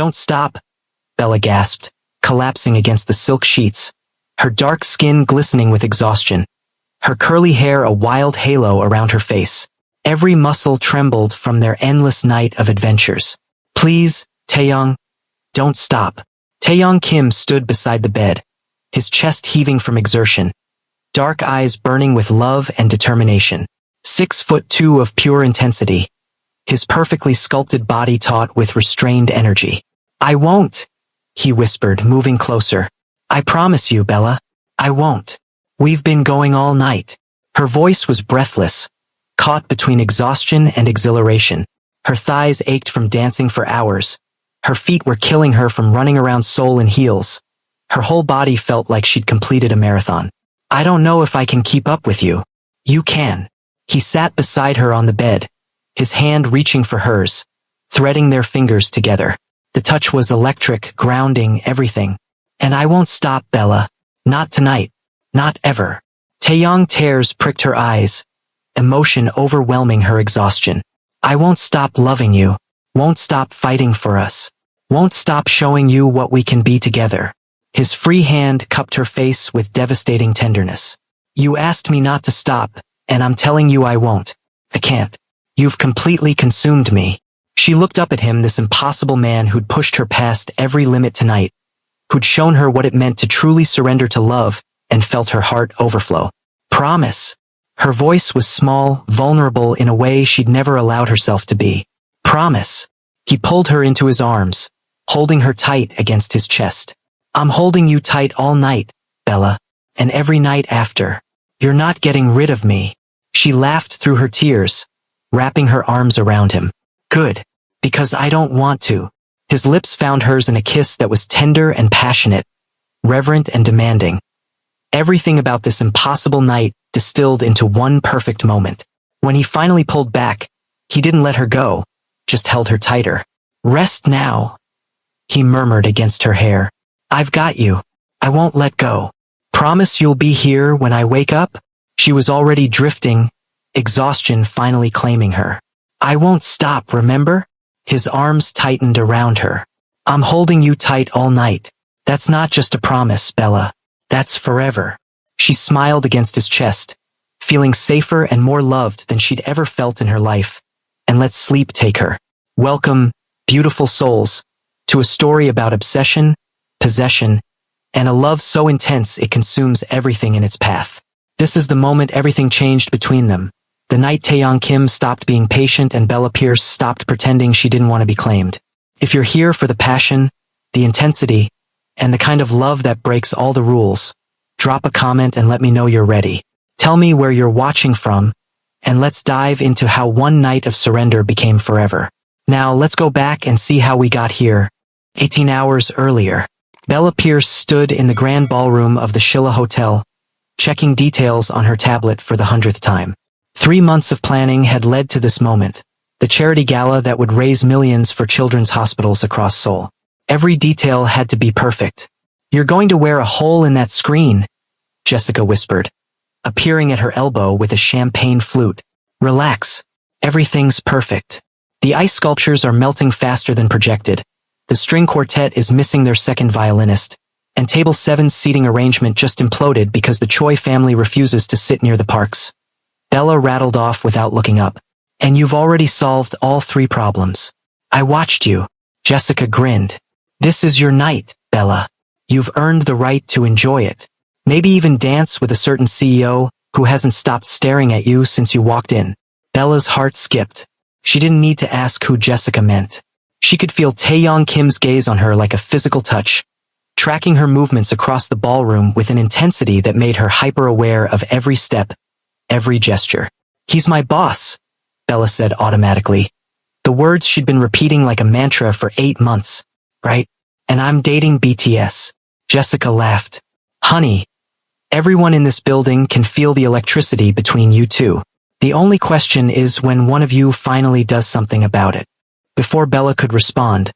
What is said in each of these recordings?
Don't stop, Bella gasped, collapsing against the silk sheets, her dark skin glistening with exhaustion, her curly hair a wild halo around her face. Every muscle trembled from their endless night of adventures. Please, Taeyong, don't stop. Taeyong Kim stood beside the bed, his chest heaving from exertion, dark eyes burning with love and determination. 6'2" of pure intensity, his perfectly sculpted body taut with restrained energy. I won't, he whispered, moving closer. I promise you, Bella, I won't. We've been going all night. Her voice was breathless, caught between exhaustion and exhilaration. Her thighs ached from dancing for hours. Her feet were killing her from running around Seoul in heels. Her whole body felt like she'd completed a marathon. I don't know if I can keep up with you. You can. He sat beside her on the bed, his hand reaching for hers, threading their fingers together. The touch was electric, grounding, everything. And I won't stop, Bella. Not tonight. Not ever. Taeyong tears pricked her eyes, emotion overwhelming her exhaustion. I won't stop loving you. Won't stop fighting for us. Won't stop showing you what we can be together. His free hand cupped her face with devastating tenderness. You asked me not to stop, and I'm telling you I won't. I can't. You've completely consumed me. She looked up at him, this impossible man who'd pushed her past every limit tonight, who'd shown her what it meant to truly surrender to love, and felt her heart overflow. Promise. Her voice was small, vulnerable in a way she'd never allowed herself to be. Promise. He pulled her into his arms, holding her tight against his chest. I'm holding you tight all night, Bella, and every night after. You're not getting rid of me. She laughed through her tears, wrapping her arms around him. Good, because I don't want to. His lips found hers in a kiss that was tender and passionate, reverent and demanding. Everything about this impossible night distilled into one perfect moment. When he finally pulled back, he didn't let her go, just held her tighter. Rest now, he murmured against her hair. I've got you. I won't let go. Promise you'll be here when I wake up? She was already drifting, exhaustion finally claiming her. I won't stop, remember? His arms tightened around her. I'm holding you tight all night. That's not just a promise, Bella. That's forever. She smiled against his chest, feeling safer and more loved than she'd ever felt in her life. And let sleep take her. Welcome, beautiful souls, to a story about obsession, possession, and a love so intense it consumes everything in its path. This is the moment everything changed between them. The night Taeyong Kim stopped being patient and Bella Pierce stopped pretending she didn't want to be claimed. If you're here for the passion, the intensity, and the kind of love that breaks all the rules, drop a comment and let me know you're ready. Tell me where you're watching from, and let's dive into how one night of surrender became forever. Now let's go back and see how we got here. 18 hours earlier, Bella Pierce stood in the grand ballroom of the Shilla Hotel, checking details on her tablet for the 100th time. 3 months of planning had led to this moment, the charity gala that would raise millions for children's hospitals across Seoul. Every detail had to be perfect. You're going to wear a hole in that screen, Jessica whispered, appearing at her elbow with a champagne flute. Relax. Everything's perfect. The ice sculptures are melting faster than projected. The string quartet is missing their second violinist, and Table 7's seating arrangement just imploded because the Choi family refuses to sit near the parks. Bella rattled off without looking up. And you've already solved all 3 problems. I watched you. Jessica grinned. This is your night, Bella. You've earned the right to enjoy it. Maybe even dance with a certain CEO who hasn't stopped staring at you since you walked in. Bella's heart skipped. She didn't need to ask who Jessica meant. She could feel Taeyong Kim's gaze on her like a physical touch, tracking her movements across the ballroom with an intensity that made her hyper-aware of every step, every gesture. He's my boss, Bella said automatically. The words she'd been repeating like a mantra for 8 months, right? And I'm dating BTS. Jessica laughed. Honey, everyone in this building can feel the electricity between you two. The only question is when one of you finally does something about it. Before Bella could respond,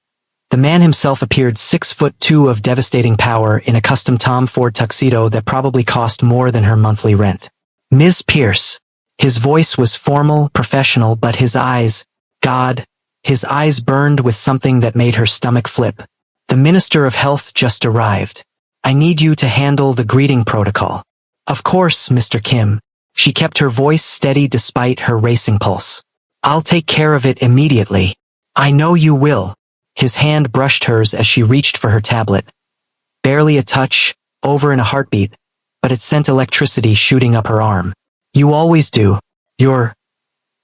the man himself appeared 6'2" of devastating power in a custom Tom Ford tuxedo that probably cost more than her monthly rent. Ms. Pierce. His voice was formal, professional, but his eyes, God, His eyes burned with something that made her stomach flip. The Minister of Health just arrived. I need you to handle the greeting protocol. Of course, Mr. Kim. She kept her voice steady despite her racing pulse. I'll take care of it immediately. I know you will. His hand brushed hers as she reached for her tablet. Barely a touch, over in a heartbeat, but it sent electricity shooting up her arm. You always do. You're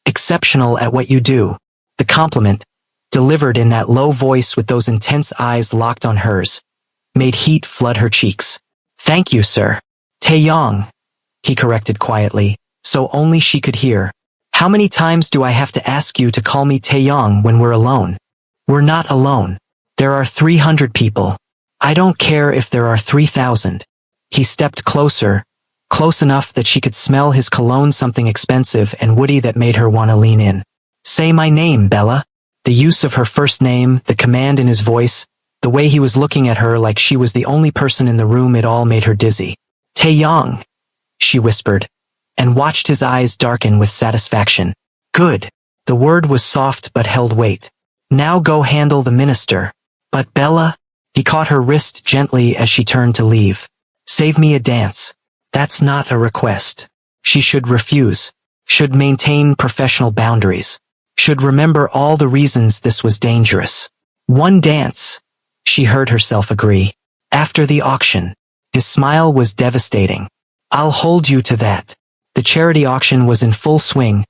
exceptional at what you do. The compliment, delivered in that low voice with those intense eyes locked on hers, made heat flood her cheeks. Thank you, sir. Taeyong, he corrected quietly, so only she could hear. How many times do I have to ask you to call me Taeyong when we're alone? We're not alone. There are 300 people. I don't care if there are 3,000. He stepped closer, close enough that she could smell his cologne, something expensive and woody that made her want to lean in. Say my name, Bella. The use of her first name, the command in his voice, the way he was looking at her like she was the only person in the room, it all made her dizzy. Taeyong, she whispered, and watched his eyes darken with satisfaction. Good. The word was soft but held weight. Now go handle the minister. But Bella, he caught her wrist gently as she turned to leave. Save me a dance. That's not a request. She should refuse, should maintain professional boundaries, should remember all the reasons this was dangerous. One dance, she heard herself agree. After the auction. His smile was devastating. I'll hold you to that. The charity auction was in full swing,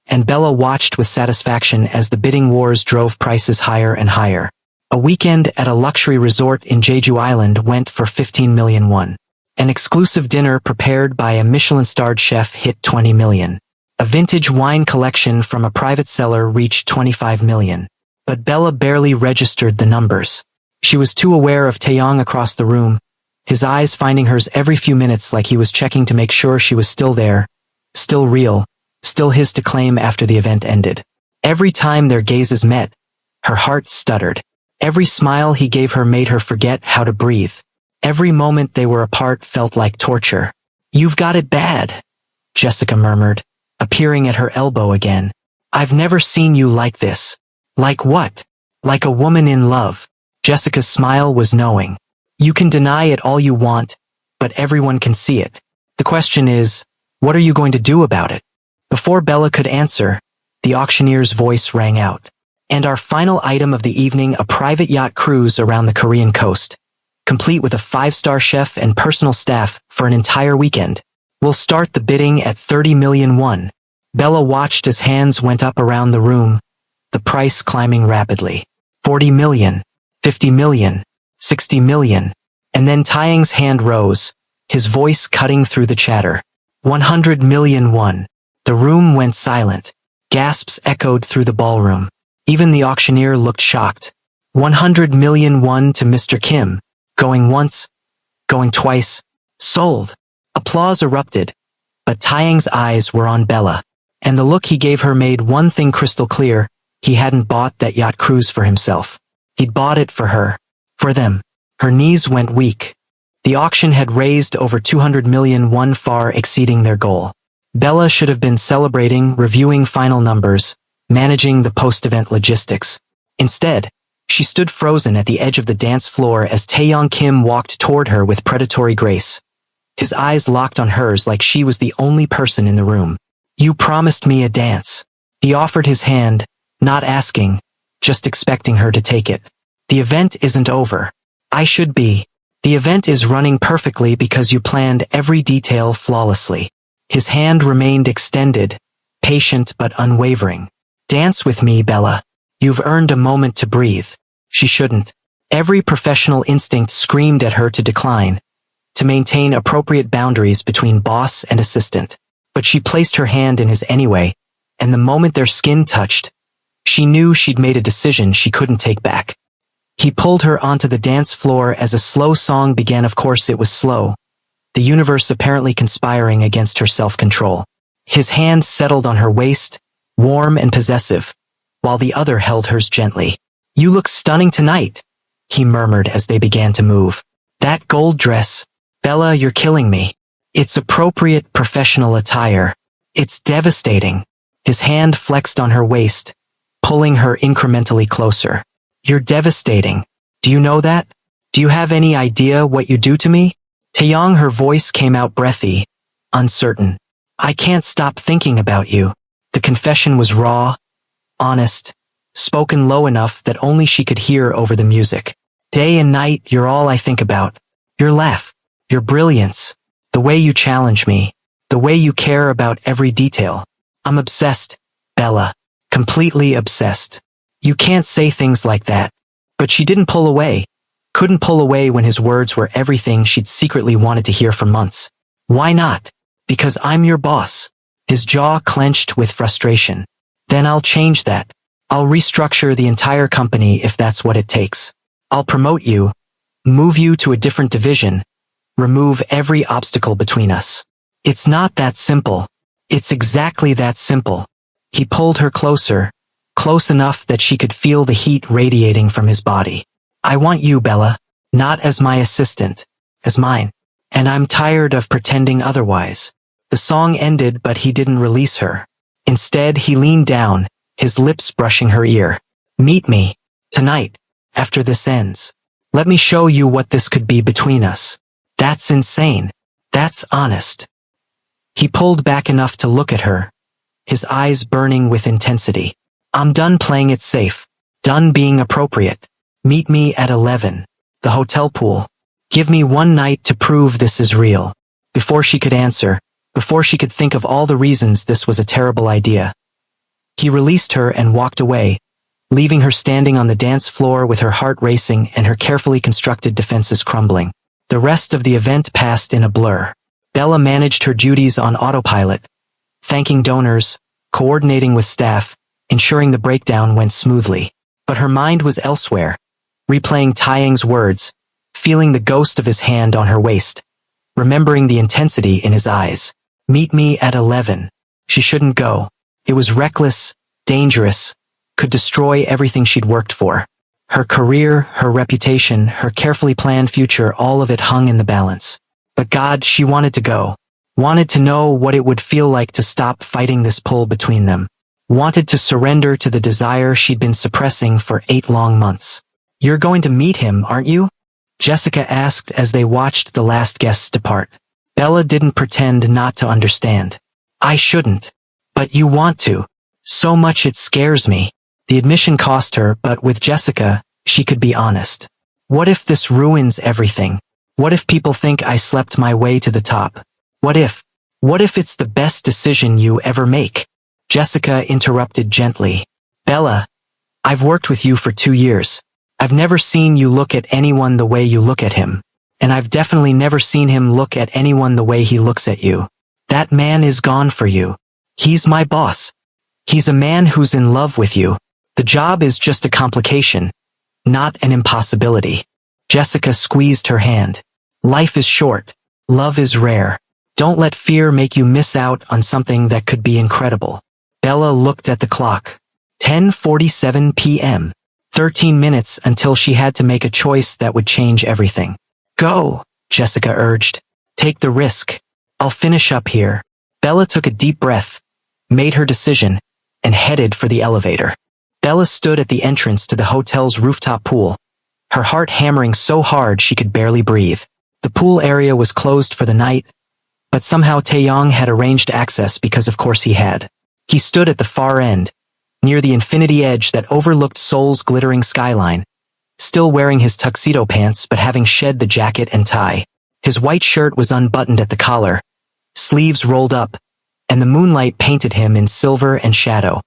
and Bella watched with satisfaction as the bidding wars drove prices higher and higher. A weekend at a luxury resort in Jeju Island went for 15 million won. An exclusive dinner prepared by a Michelin-starred chef hit 20 million. A vintage wine collection from a private cellar reached 25 million. But Bella barely registered the numbers. She was too aware of Taeyong across the room, his eyes finding hers every few minutes like he was checking to make sure she was still there, still real, still his to claim after the event ended. Every time their gazes met, her heart stuttered. Every smile he gave her made her forget how to breathe. Every moment they were apart felt like torture. You've got it bad, Jessica murmured, appearing at her elbow again. I've never seen you like this. Like what? Like a woman in love. Jessica's smile was knowing. You can deny it all you want, but everyone can see it. The question is, what are you going to do about it? Before Bella could answer, the auctioneer's voice rang out. And our final item of the evening, a private yacht cruise around the Korean coast, complete with a 5-star chef and personal staff for an entire weekend. We'll start the bidding at 30 million won. Bella watched as hands went up around the room, the price climbing rapidly. 40 million, 50 million, 60 million, and then Taeyong's hand rose, his voice cutting through the chatter. 100 million won. The room went silent. Gasps echoed through the ballroom. Even the auctioneer looked shocked. 100 million won to Mr. Kim. Going once, going twice. Sold. Applause erupted, but Taeyong's eyes were on Bella, and the look he gave her made one thing crystal clear: he hadn't bought that yacht cruise for himself. He'd bought it for her. For them. Her knees went weak. The auction had raised over 200 million won, far exceeding their goal. Bella should have been celebrating, reviewing final numbers, managing the post-event logistics. Instead, she stood frozen at the edge of the dance floor as Taeyong Kim walked toward her with predatory grace. His eyes locked on hers like she was the only person in the room. You promised me a dance. He offered his hand, not asking, just expecting her to take it. The event isn't over. I should be. The event is running perfectly because you planned every detail flawlessly. His hand remained extended, patient but unwavering. Dance with me, Bella. You've earned a moment to breathe. She shouldn't. Every professional instinct screamed at her to decline, to maintain appropriate boundaries between boss and assistant. But she placed her hand in his anyway, and the moment their skin touched, she knew she'd made a decision she couldn't take back. He pulled her onto the dance floor as a slow song began. Of course it was slow, the universe apparently conspiring against her self-control. His hand settled on her waist, warm and possessive, while the other held hers gently. You look stunning tonight, he murmured as they began to move. That gold dress. Bella, you're killing me. It's appropriate professional attire. It's devastating. His hand flexed on her waist, pulling her incrementally closer. You're devastating. Do you know that? Do you have any idea what you do to me? Taeyong, her voice came out breathy, uncertain. I can't stop thinking about you. The confession was raw, honest, spoken low enough that only she could hear over the music. Day and night, you're all I think about. Your laugh, your brilliance, the way you challenge me, the way you care about every detail. I'm obsessed, Bella. Completely obsessed. You can't say things like that. But she didn't pull away. Couldn't pull away when his words were everything she'd secretly wanted to hear for months. Why not? Because I'm your boss. His jaw clenched with frustration. Then I'll change that. I'll restructure the entire company if that's what it takes. I'll promote you, move you to a different division, remove every obstacle between us. It's not that simple. It's exactly that simple. He pulled her closer, close enough that she could feel the heat radiating from his body. I want you, Bella, not as my assistant, as mine. And I'm tired of pretending otherwise. The song ended, but he didn't release her. Instead, he leaned down, his lips brushing her ear. Meet me, tonight, after this ends. Let me show you what this could be between us. That's insane. That's honest. He pulled back enough to look at her, his eyes burning with intensity. I'm done playing it safe. Done being appropriate. Meet me at 11. The hotel pool. Give me one night to prove this is real. Before she could answer, before she could think of all the reasons this was a terrible idea, he released her and walked away, leaving her standing on the dance floor with her heart racing and her carefully constructed defenses crumbling. The rest of the event passed in a blur. Bella managed her duties on autopilot, thanking donors, coordinating with staff, ensuring the breakdown went smoothly. But her mind was elsewhere, replaying Taeyang's words, feeling the ghost of his hand on her waist, remembering the intensity in his eyes. Meet me at 11. She shouldn't go. It was reckless, dangerous, could destroy everything she'd worked for. Her career, her reputation, her carefully planned future, all of it hung in the balance. But God, she wanted to go. Wanted to know what it would feel like to stop fighting this pull between them. Wanted to surrender to the desire she'd been suppressing for 8 long months. You're going to meet him, aren't you? Jessica asked as they watched the last guests depart. Bella didn't pretend not to understand. I shouldn't. But you want to. So much it scares me. The admission cost her, but with Jessica, she could be honest. What if this ruins everything? What if people think I slept my way to the top? What if it's the best decision you ever make? Jessica interrupted gently. Bella, I've worked with you for 2 years. I've never seen you look at anyone the way you look at him. And I've definitely never seen him look at anyone the way he looks at you. That man is gone for you. He's my boss. He's a man who's in love with you. The job is just a complication, not an impossibility. Jessica squeezed her hand. Life is short. Love is rare. Don't let fear make you miss out on something that could be incredible. Bella looked at the clock. 10:47 p.m. 13 minutes until she had to make a choice that would change everything. Go, Jessica urged. Take the risk. I'll finish up here. Bella took a deep breath, made her decision, and headed for the elevator. Bella stood at the entrance to the hotel's rooftop pool, her heart hammering so hard she could barely breathe. The pool area was closed for the night, but somehow Taeyong had arranged access because of course he had. He stood at the far end, near the infinity edge that overlooked Seoul's glittering skyline, still wearing his tuxedo pants but having shed the jacket and tie. His white shirt was unbuttoned at the collar, sleeves rolled up, and the moonlight painted him in silver and shadow.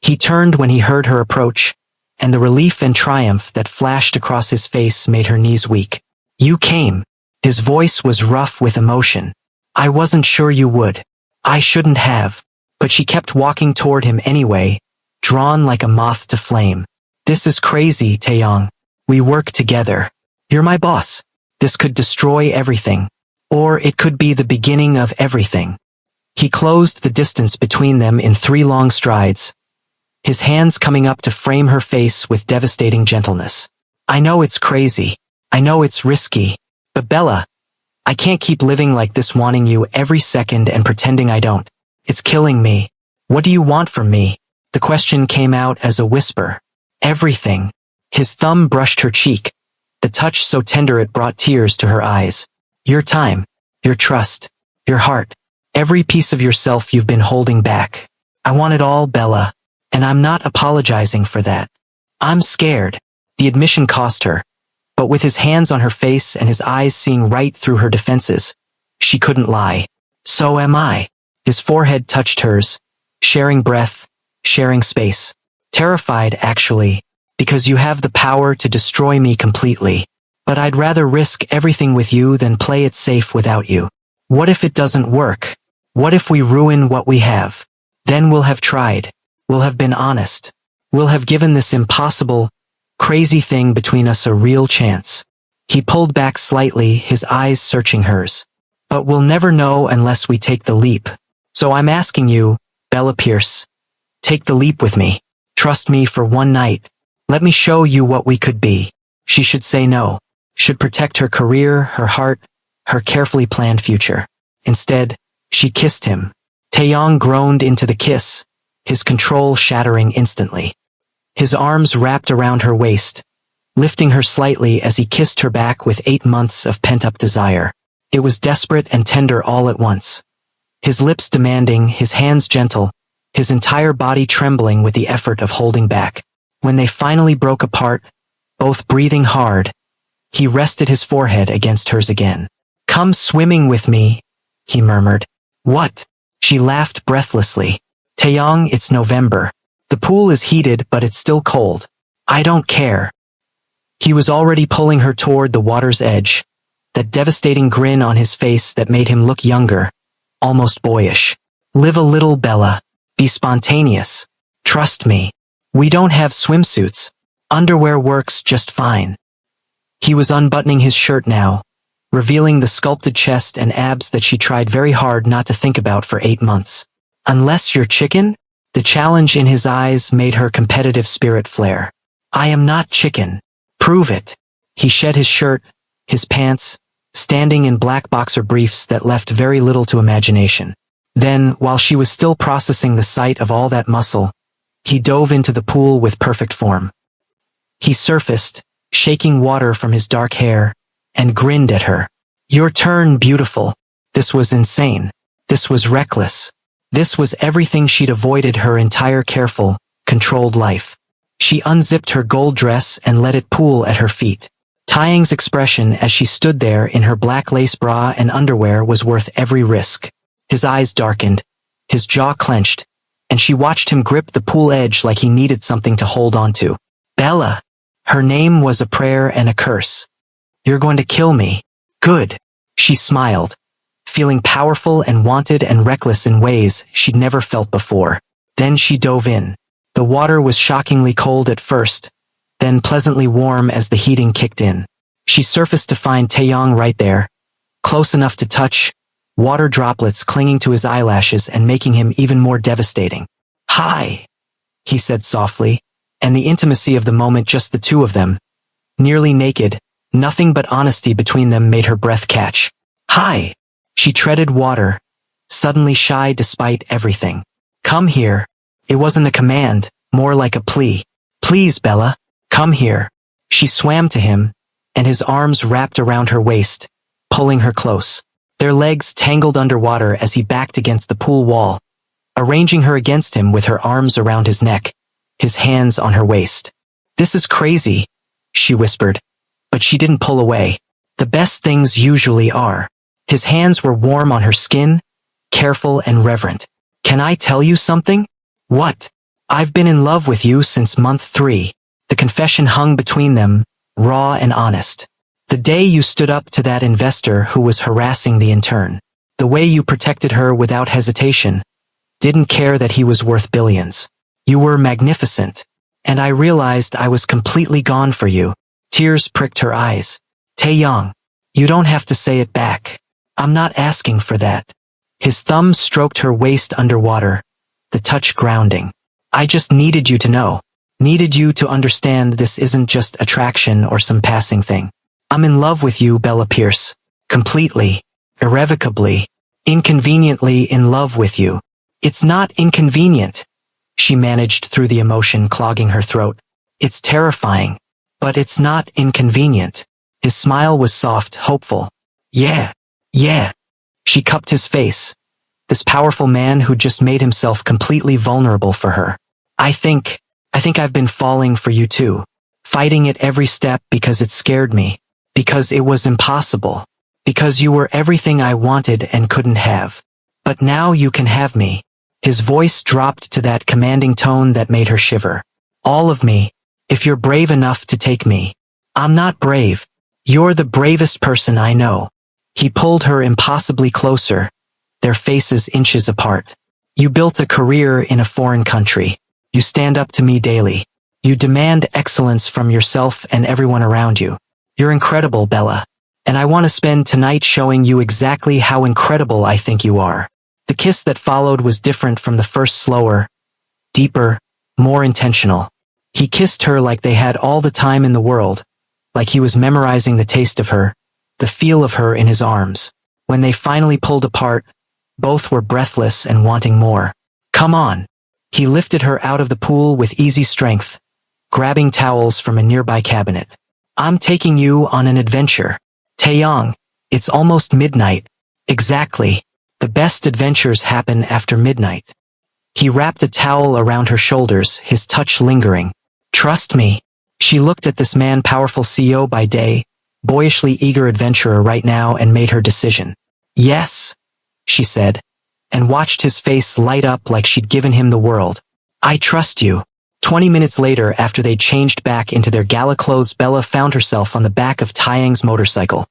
He turned when he heard her approach, and the relief and triumph that flashed across his face made her knees weak. You came. His voice was rough with emotion. I wasn't sure you would. I shouldn't have. But she kept walking toward him anyway, drawn like a moth to flame. This is crazy, Taeyong. We work together. You're my boss. This could destroy everything. Or it could be the beginning of everything. He closed the distance between them in 3 long strides, his hands coming up to frame her face with devastating gentleness. I know it's crazy. I know it's risky. But Bella, I can't keep living like this, wanting you every second and pretending I don't. It's killing me. What do you want from me? The question came out as a whisper. Everything. His thumb brushed her cheek, the touch so tender it brought tears to her eyes. Your time, your trust, your heart, every piece of yourself you've been holding back. I want it all, Bella, and I'm not apologizing for that. I'm scared. The admission cost her, but with his hands on her face and his eyes seeing right through her defenses, she couldn't lie. So am I. His forehead touched hers, sharing breath, sharing space. Terrified, actually, because you have the power to destroy me completely. But I'd rather risk everything with you than play it safe without you. What if it doesn't work? What if we ruin what we have? Then we'll have tried. We'll have been honest. We'll have given this impossible, crazy thing between us a real chance. He pulled back slightly, his eyes searching hers. But we'll never know unless we take the leap. So I'm asking you, Bella Pierce, take the leap with me. Trust me for one night. Let me show you what we could be. She should say no. Should protect her career, her heart, her carefully planned future. Instead, she kissed him. Taeyong groaned into the kiss, his control shattering instantly. His arms wrapped around her waist, lifting her slightly as he kissed her back with 8 months of pent-up desire. It was desperate and tender all at once. His lips demanding, his hands gentle, his entire body trembling with the effort of holding back. When they finally broke apart, both breathing hard, he rested his forehead against hers again. Come swimming with me, he murmured. What? She laughed breathlessly. Taeyong, it's November. The pool is heated, but it's still cold. I don't care. He was already pulling her toward the water's edge, that devastating grin on his face that made him look younger, almost boyish. Live a little, Bella. Be spontaneous. Trust me. We don't have swimsuits. Underwear works just fine. He was unbuttoning his shirt now, revealing the sculpted chest and abs that she tried very hard not to think about for 8 months. Unless you're chicken? The challenge in his eyes made her competitive spirit flare. I am not chicken. Prove it. He shed his shirt, his pants, standing in black boxer briefs that left very little to imagination. Then, while she was still processing the sight of all that muscle, he dove into the pool with perfect form. He surfaced, shaking water from his dark hair, and grinned at her. Your turn, beautiful. This was insane. This was reckless. This was everything she'd avoided her entire careful, controlled life. She unzipped her gold dress and let it pool at her feet. Taeyong's expression as she stood there in her black lace bra and underwear was worth every risk. His eyes darkened, his jaw clenched, and she watched him grip the pool edge like he needed something to hold on to. Bella. Her name was a prayer and a curse. You're going to kill me. Good. She smiled, feeling powerful and wanted and reckless in ways she'd never felt before. Then she dove in. The water was shockingly cold at first, then pleasantly warm as the heating kicked in. She surfaced to find Taeyong right there, close enough to touch, water droplets clinging to his eyelashes and making him even more devastating. Hi, he said softly, and the intimacy of the moment, just the two of them, nearly naked, nothing but honesty between them, made her breath catch. Hi. She treaded water, suddenly shy despite everything. Come here. It wasn't a command, more like a plea. Please, Bella, come here. She swam to him, and his arms wrapped around her waist, pulling her close. Their legs tangled underwater as he backed against the pool wall, arranging her against him with her arms around his neck, his hands on her waist. This is crazy, she whispered, but she didn't pull away. The best things usually are. His hands were warm on her skin, careful and reverent. Can I tell you something? What? I've been in love with you since month 3. The confession hung between them, raw and honest. The day you stood up to that investor who was harassing the intern. The way you protected her without hesitation. Didn't care that he was worth billions. You were magnificent. And I realized I was completely gone for you. Tears pricked her eyes. Taeyong, you don't have to say it back. I'm not asking for that. His thumb stroked her waist underwater, the touch grounding. I just needed you to know. Needed you to understand this isn't just attraction or some passing thing. I'm in love with you, Bella Pierce. Completely. Irrevocably. Inconveniently in love with you. It's not inconvenient. she managed through the emotion clogging her throat. It's terrifying, but it's not inconvenient. His smile was soft, hopeful. Yeah. She cupped his face. This powerful man who just made himself completely vulnerable for her. I think I've been falling for you too. Fighting it every step because it scared me. Because it was impossible. Because you were everything I wanted and couldn't have. But now you can have me. His voice dropped to that commanding tone that made her shiver. All of me, if you're brave enough to take me. I'm not brave. You're the bravest person I know. He pulled her impossibly closer, their faces inches apart. You built a career in a foreign country. You stand up to me daily. You demand excellence from yourself and everyone around you. You're incredible, Bella. And I want to spend tonight showing you exactly how incredible I think you are. The kiss that followed was different from the first, slower, deeper, more intentional. He kissed her like they had all the time in the world, like he was memorizing the taste of her, the feel of her in his arms. When they finally pulled apart, both were breathless and wanting more. Come on. He lifted her out of the pool with easy strength, grabbing towels from a nearby cabinet. I'm taking you on an adventure. Taeyong, it's almost midnight. Exactly. The best adventures happen after midnight. He wrapped a towel around her shoulders, his touch lingering. Trust me. She looked at this man, powerful CEO by day, boyishly eager adventurer right now, and made her decision. Yes, she said, and watched his face light up like she'd given him the world. I trust you. 20 minutes later, after they'd changed back into their gala clothes, Bella found herself on the back of Taeyang's motorcycle,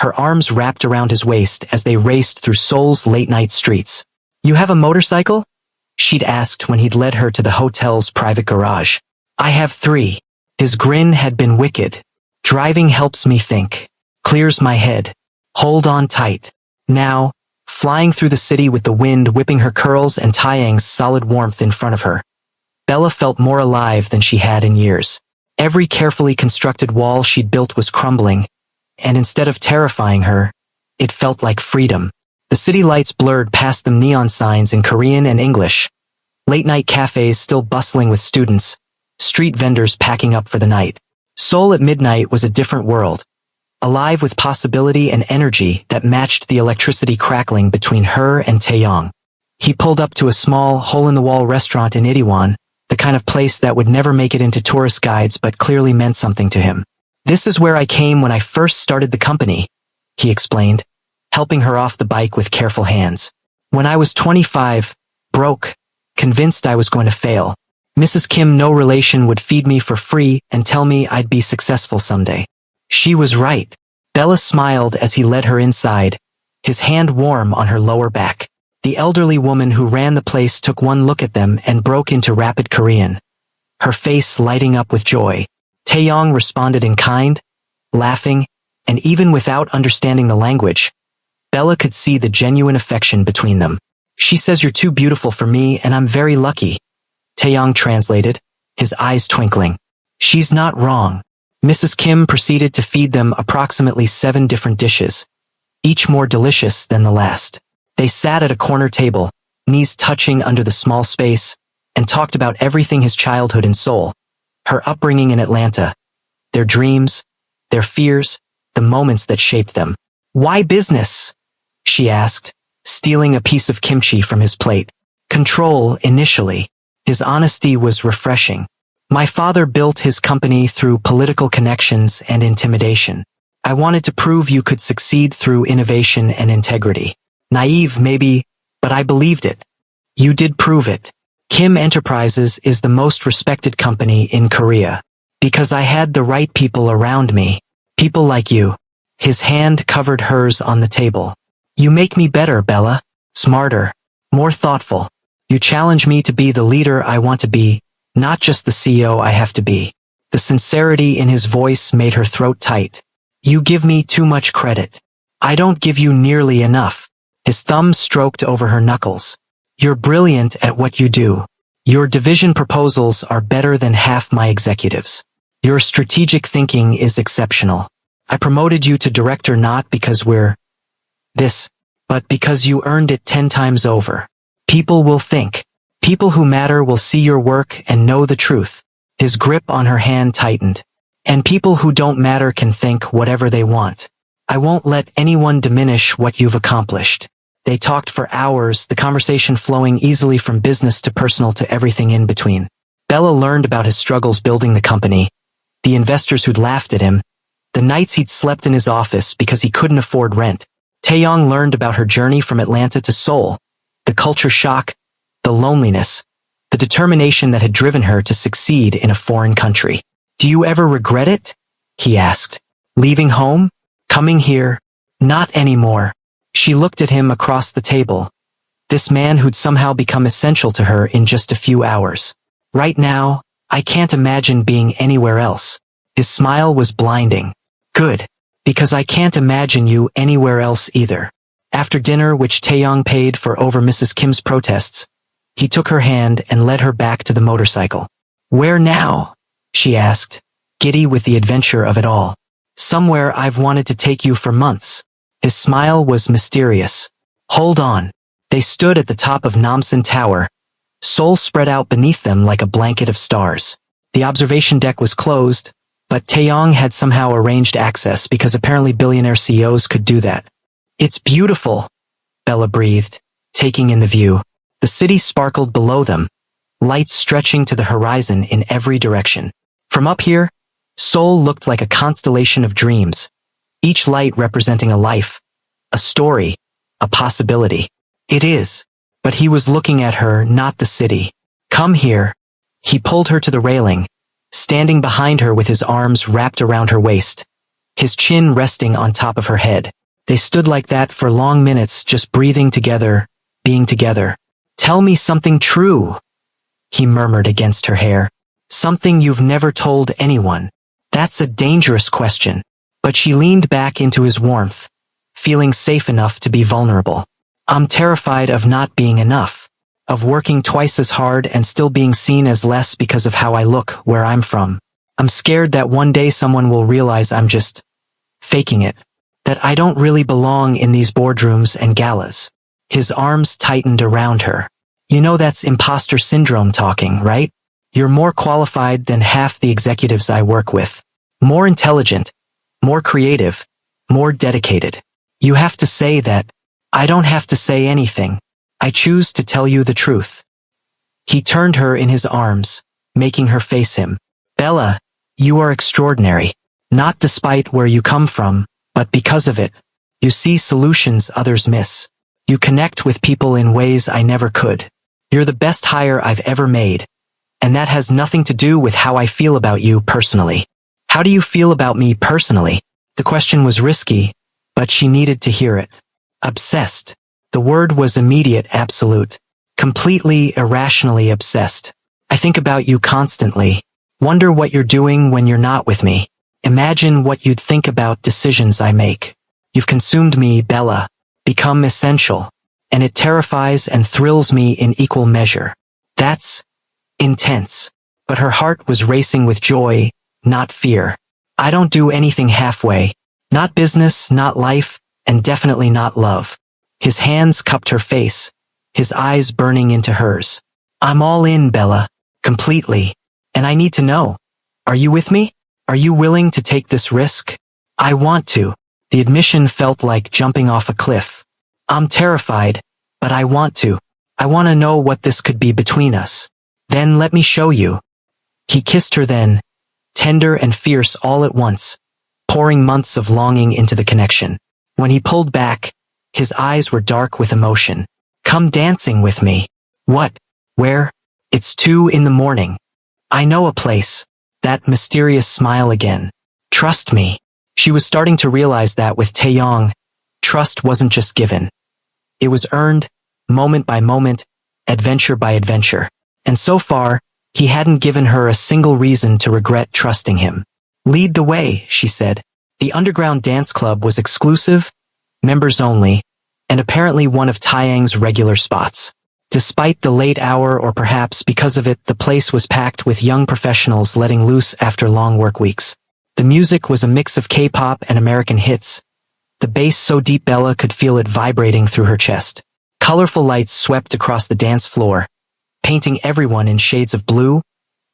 her arms wrapped around his waist as they raced through Seoul's late-night streets. You have a motorcycle? She'd asked when he'd led her to the hotel's private garage. I have 3. His grin had been wicked. Driving helps me think. Clears my head. Hold on tight. Now, flying through the city with the wind whipping her curls and Taeyang's solid warmth in front of her, Bella felt more alive than she had in years. Every carefully constructed wall she'd built was crumbling, and instead of terrifying her, it felt like freedom. The city lights blurred past them, neon signs in Korean and English, late-night cafes still bustling with students, street vendors packing up for the night. Seoul at midnight was a different world, alive with possibility and energy that matched the electricity crackling between her and Taeyong. He pulled up to a small, hole-in-the-wall restaurant in Itaewon, the kind of place that would never make it into tourist guides but clearly meant something to him. This is where I came when I first started the company, he explained, helping her off the bike with careful hands. When I was 25, broke, convinced I was going to fail. Mrs. Kim, no relation, would feed me for free and tell me I'd be successful someday. She was right. Bella smiled as he led her inside, his hand warm on her lower back. The elderly woman who ran the place took one look at them and broke into rapid Korean, her face lighting up with joy. Taeyong responded in kind, laughing, and even without understanding the language, Bella could see the genuine affection between them. She says you're too beautiful for me and I'm very lucky, Taeyong translated, his eyes twinkling. She's not wrong. Mrs. Kim proceeded to feed them approximately 7 different dishes, each more delicious than the last. They sat at a corner table, knees touching under the small space, and talked about everything: his childhood in Seoul, her upbringing in Atlanta, their dreams, their fears, the moments that shaped them. Why business? She asked, stealing a piece of kimchi from his plate. Control, initially. His honesty was refreshing. My father built his company through political connections and intimidation. I wanted to prove you could succeed through innovation and integrity. Naive, maybe, but I believed it. You did prove it. Kim Enterprises is the most respected company in Korea. Because I had the right people around me. People like you. His hand covered hers on the table. You make me better, Bella. Smarter. More thoughtful. You challenge me to be the leader I want to be, not just the CEO I have to be. The sincerity in his voice made her throat tight. You give me too much credit. I don't give you nearly enough. His thumb stroked over her knuckles. You're brilliant at what you do. Your division proposals are better than half my executives. Your strategic thinking is exceptional. I promoted you to director not because we're this, but because you earned it 10 times over. People will think. People who matter will see your work and know the truth. His grip on her hand tightened. And people who don't matter can think whatever they want. I won't let anyone diminish what you've accomplished. They talked for hours, the conversation flowing easily from business to personal to everything in between. Bella learned about his struggles building the company, the investors who'd laughed at him, the nights he'd slept in his office because he couldn't afford rent. Taeyong learned about her journey from Atlanta to Seoul, the culture shock, the loneliness, the determination that had driven her to succeed in a foreign country. Do you ever regret it? He asked. Leaving home? Coming here? Not anymore. She looked at him across the table. This man who'd somehow become essential to her in just a few hours. Right now, I can't imagine being anywhere else. His smile was blinding. Good. Because I can't imagine you anywhere else either. After dinner, which Taeyong paid for over Mrs. Kim's protests, he took her hand and led her back to the motorcycle. Where now? She asked, giddy with the adventure of it all. Somewhere I've wanted to take you for months. His smile was mysterious. Hold on. They stood at the top of Namsan Tower, Seoul spread out beneath them like a blanket of stars. The observation deck was closed, but Taeyong had somehow arranged access because apparently billionaire CEOs could do that. It's beautiful, Bella breathed, taking in the view. The city sparkled below them, lights stretching to the horizon in every direction. From up here, Seoul looked like a constellation of dreams, each light representing a life, a story, a possibility. It is. But he was looking at her, not the city. Come here. He pulled her to the railing, standing behind her with his arms wrapped around her waist, his chin resting on top of her head. They stood like that for long minutes, just breathing together, being together. Tell me something true, he murmured against her hair. Something you've never told anyone. That's a dangerous question. But she leaned back into his warmth, feeling safe enough to be vulnerable. I'm terrified of not being enough, of working twice as hard and still being seen as less because of how I look where I'm from. I'm scared that one day someone will realize I'm just faking it, that I don't really belong in these boardrooms and galas. His arms tightened around her. You know that's imposter syndrome talking, right? You're more qualified than half the executives I work with. More intelligent, more creative, more dedicated. You have to say that. I don't have to say anything. I choose to tell you the truth. He turned her in his arms, making her face him. Bella, you are extraordinary. Not despite where you come from, but because of it. You see solutions others miss. You connect with people in ways I never could. You're the best hire I've ever made. And that has nothing to do with how I feel about you personally. How do you feel about me personally? The question was risky, but she needed to hear it. Obsessed. The word was immediate, absolute. Completely, irrationally obsessed. I think about you constantly. Wonder what you're doing when you're not with me. Imagine what you'd think about decisions I make. You've consumed me, Bella. Become essential. And it terrifies and thrills me in equal measure. That's intense. But her heart was racing with joy, not fear. I don't do anything halfway. Not business, not life, and definitely not love. His hands cupped her face, his eyes burning into hers. I'm all in, Bella. Completely. And I need to know. Are you with me? Are you willing to take this risk? I want to. The admission felt like jumping off a cliff. I'm terrified, but I want to. I want to know what this could be between us. Then let me show you. He kissed her then, tender and fierce all at once, pouring months of longing into the connection. When he pulled back, his eyes were dark with emotion. Come dancing with me. What? Where? It's 2 a.m. I know a place. That mysterious smile again. Trust me. She was starting to realize that with Taeyong, trust wasn't just given. It was earned, moment by moment, adventure by adventure. And so far, he hadn't given her a single reason to regret trusting him. Lead the way, she said. The underground dance club was exclusive, members only, and apparently one of Taeyang's regular spots. Despite the late hour, or perhaps because of it, the place was packed with young professionals letting loose after long work weeks. The music was a mix of K-pop and American hits, the bass so deep Bella could feel it vibrating through her chest. Colorful lights swept across the dance floor, painting everyone in shades of blue,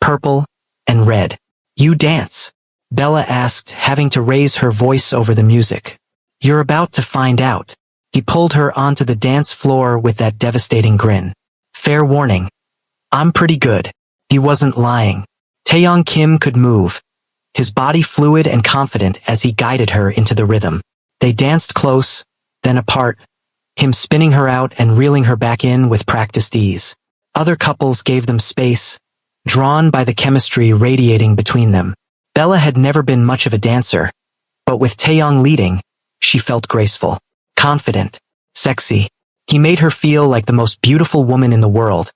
purple, and red. You dance? Bella asked, having to raise her voice over the music. You're about to find out. He pulled her onto the dance floor with that devastating grin. Fair warning. I'm pretty good. He wasn't lying. Taeyong Kim could move, his body fluid and confident as he guided her into the rhythm. They danced close, then apart, him spinning her out and reeling her back in with practiced ease. Other couples gave them space, drawn by the chemistry radiating between them. Bella had never been much of a dancer, but with Taeyong leading, she felt graceful, confident, sexy. He made her feel like the most beautiful woman in the world,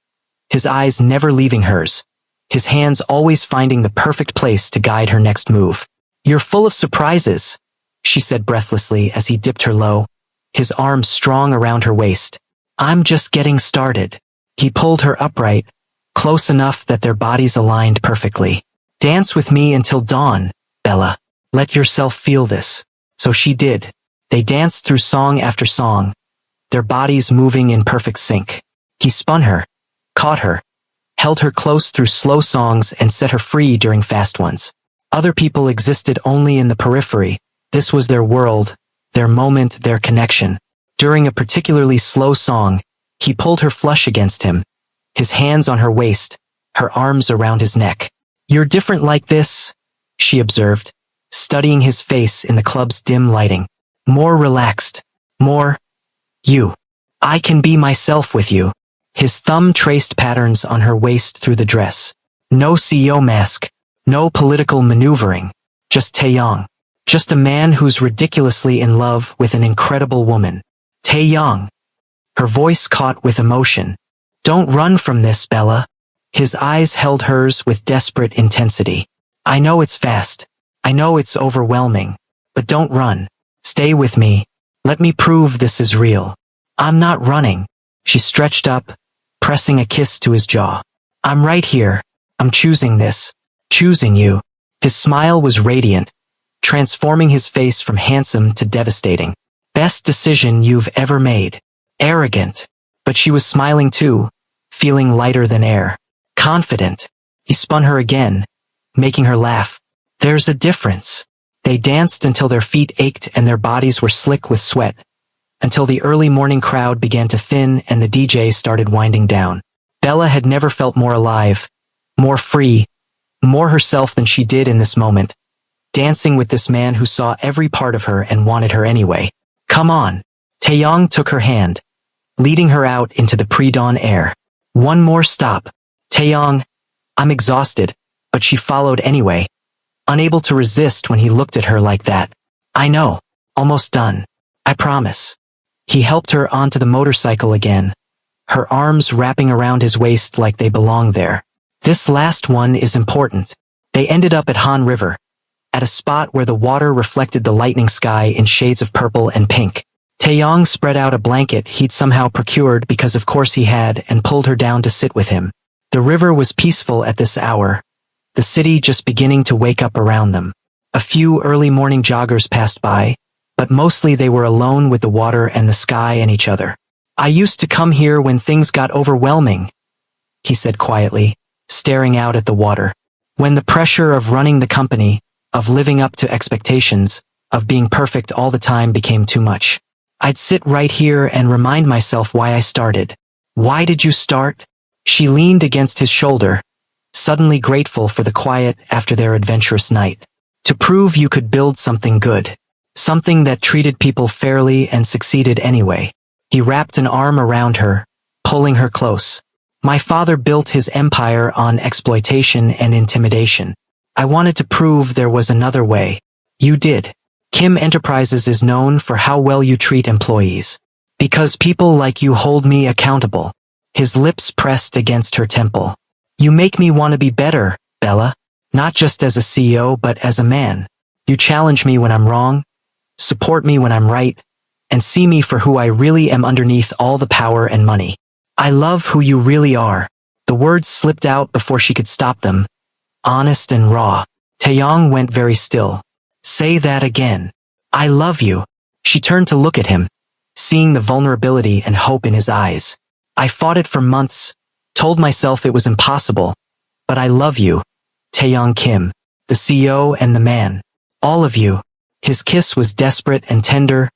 his eyes never leaving hers, his hands always finding the perfect place to guide her next move. You're full of surprises, she said breathlessly as he dipped her low, his arms strong around her waist. I'm just getting started. He pulled her upright, close enough that their bodies aligned perfectly. Dance with me until dawn, Bella. Let yourself feel this. So she did. They danced through song after song, their bodies moving in perfect sync. He spun her, caught her, held her close through slow songs and set her free during fast ones. Other people existed only in the periphery. This was their world, their moment, their connection. During a particularly slow song, he pulled her flush against him, his hands on her waist, her arms around his neck. You're different like this, she observed, studying his face in the club's dim lighting. More relaxed, more you. I can be myself with you. His thumb traced patterns on her waist through the dress. No CEO mask, no political maneuvering, just Taeyong. Just a man who's ridiculously in love with an incredible woman. Taeyong. Her voice caught with emotion. Don't run from this, Bella. His eyes held hers with desperate intensity. I know it's fast. I know it's overwhelming. But don't run. Stay with me. Let me prove this is real. I'm not running. She stretched up, pressing a kiss to his jaw. I'm right here. I'm choosing this. Choosing you. His smile was radiant, transforming his face from handsome to devastating. Best decision you've ever made. Arrogant. But she was smiling too, feeling lighter than air. Confident. He spun her again, making her laugh. There's a difference. They danced until their feet ached and their bodies were slick with sweat, until the early morning crowd began to thin and the DJ started winding down. Bella had never felt more alive, more free, more herself than she did in this moment, dancing with this man who saw every part of her and wanted her anyway. Come on. Taeyong took her hand, leading her out into the pre-dawn air. One more stop. Taeyong, I'm exhausted, but she followed anyway, unable to resist when he looked at her like that. I know. Almost done. I promise. He helped her onto the motorcycle again, her arms wrapping around his waist like they belonged there. This last one is important. They ended up at Han River, at a spot where the water reflected the lightning sky in shades of purple and pink. Taeyong spread out a blanket he'd somehow procured because of course he had and pulled her down to sit with him. The river was peaceful at this hour, the city just beginning to wake up around them. A few early morning joggers passed by, but mostly they were alone with the water and the sky and each other. I used to come here when things got overwhelming, he said quietly, staring out at the water. When the pressure of running the company, of living up to expectations, of being perfect all the time became too much. I'd sit right here and remind myself why I started. Why did you start? She leaned against his shoulder, suddenly grateful for the quiet after their adventurous night. To prove you could build something good. Something that treated people fairly and succeeded anyway. He wrapped an arm around her, pulling her close. My father built his empire on exploitation and intimidation. I wanted to prove there was another way. You did. Kim Enterprises is known for how well you treat employees. Because people like you hold me accountable. His lips pressed against her temple. You make me want to be better, Bella. Not just as a CEO but as a man. You challenge me when I'm wrong, support me when I'm right, and see me for who I really am underneath all the power and money. I love who you really are. The words slipped out before she could stop them. Honest and raw. Taeyong went very still. Say that again. I love you. She turned to look at him, seeing the vulnerability and hope in his eyes. I fought it for months, Told myself it was impossible. But I love you. Taeyong Kim. The CEO and the man. All of you. His kiss was desperate and tender,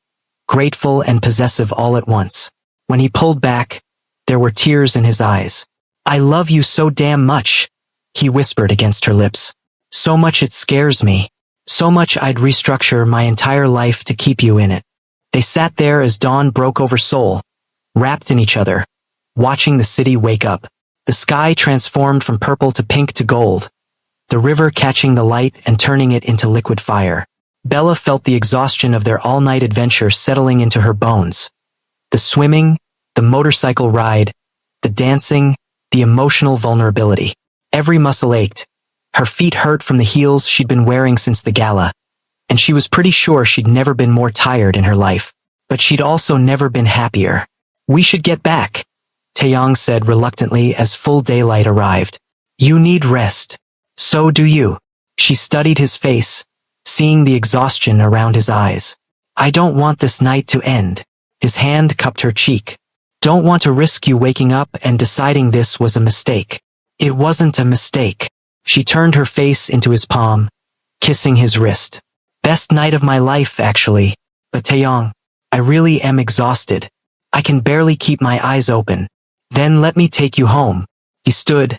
grateful and possessive all at once. When he pulled back, there were tears in his eyes. I love you so damn much, he whispered against her lips. So much it scares me. So much I'd restructure my entire life to keep you in it. They sat there as dawn broke over Seoul, wrapped in each other, watching the city wake up. The sky transformed from purple to pink to gold, the river catching the light and turning it into liquid fire. Bella felt the exhaustion of their all-night adventure settling into her bones. The swimming, the motorcycle ride, the dancing, the emotional vulnerability. Every muscle ached. Her feet hurt from the heels she'd been wearing since the gala, and she was pretty sure she'd never been more tired in her life. But she'd also never been happier. We should get back, Taeyong said reluctantly as full daylight arrived. You need rest. So do you. She studied his face, seeing the exhaustion around his eyes. I don't want this night to end. His hand cupped her cheek. Don't want to risk you waking up and deciding this was a mistake. It wasn't a mistake. She turned her face into his palm, kissing his wrist. Best night of my life, actually. But Taeyong, I really am exhausted. I can barely keep my eyes open. Then let me take you home. He stood,